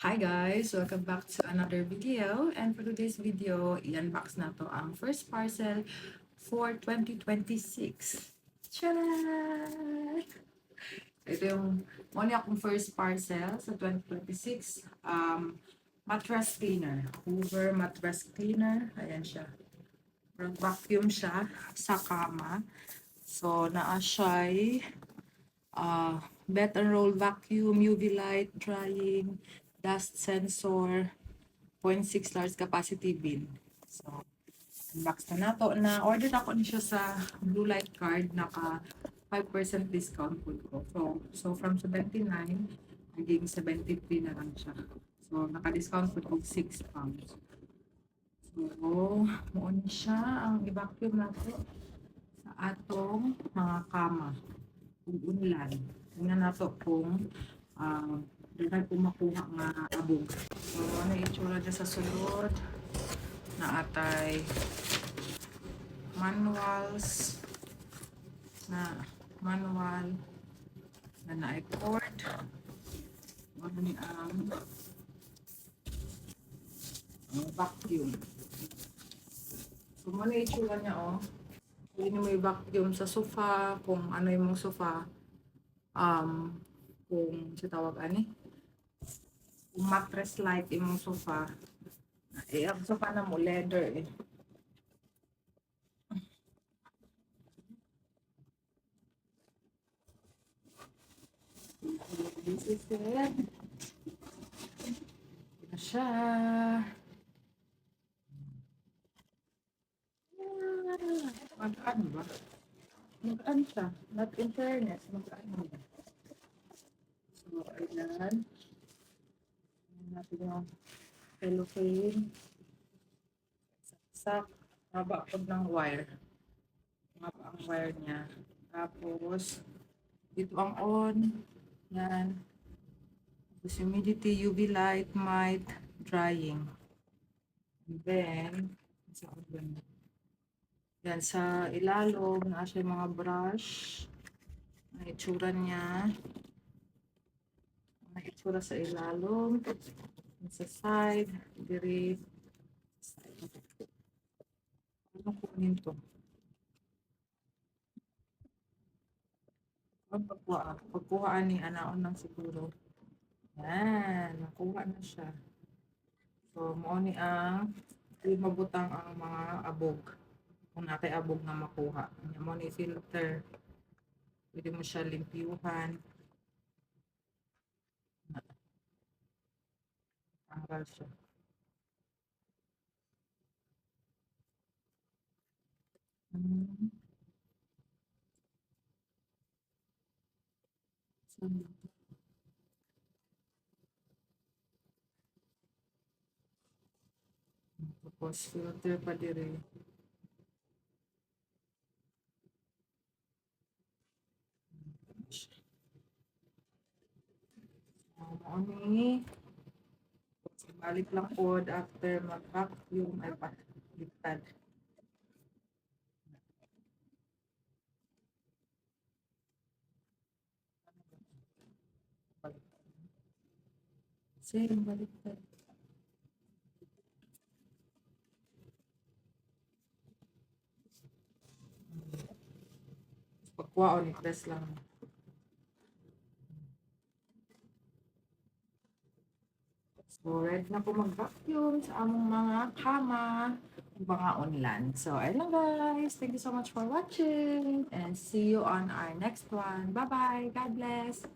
Hi guys! Welcome back to another video. And for today's video, i-unbox na to ang first parcel for 2026. Tcharam! Ito yung muna akong first parcel sa 2026. Mattress cleaner. Hoover mattress cleaner. Ayan siya. Vacuum siya sa kama. So, naa siya'y wet and roll vacuum, UV light, drying, dust sensor, 0.6 large capacity bin. So, unbox na nato. Na-order na ko siya sa Blue Light Card. Naka 5% discount po ko. So from 79, naging 73 na lang siya. So, naka-discount po ko 6 pounds. So, muon siya ang i-vacuum nato sa atong mga kama. Kung unlan. Tingnan nato kung dahil kung makuha nga abog. So, ano yung itsura niya sa sulod na atay manuals manual na na-cord. Ano ni ang vacuum. So, ano yung itsura niya, oh. Hindi mo i-vacuum sa sofa, kung ano yung mong sofa, kung sa tawag ani, kung mattress like yung sofa, ang sofa na mo leather eh. This is it. Ito siya. Mag-ano ba? Mag-ano siya? Not in fairness, mag-ano ba? So, ayan. Ayan natin yung cellophane. Sak, haba po ng wire. Haba ang wire niya. Tapos, dito ang on. Yan. Tapos humidity, UV light, might, drying. And then, sa yan, sa ilalog, na siya mga brush. Ang itsura niya. Ang itsura sa ilalog. Sa side, diri. Ano kunin to? Pagkuhaan ni anaon lang siguro. Yan, nakuha na siya. So, mo ni ang mabutang ang mga abog. Kung nakay abog na makuha. Mo ni filter. Pwede mo siya limpyuhan. Tanggal siya. Tapos filter pa diri. Ani balik lang pod after mag-vacuum ay paliktad. Same baliktad. Pagkuha ni press lang. So, ready na po mag-vacuum sa among mga kama, mga unlan. So, ayun lang guys. Thank you so much for watching and see you on our next one. Bye-bye. God bless.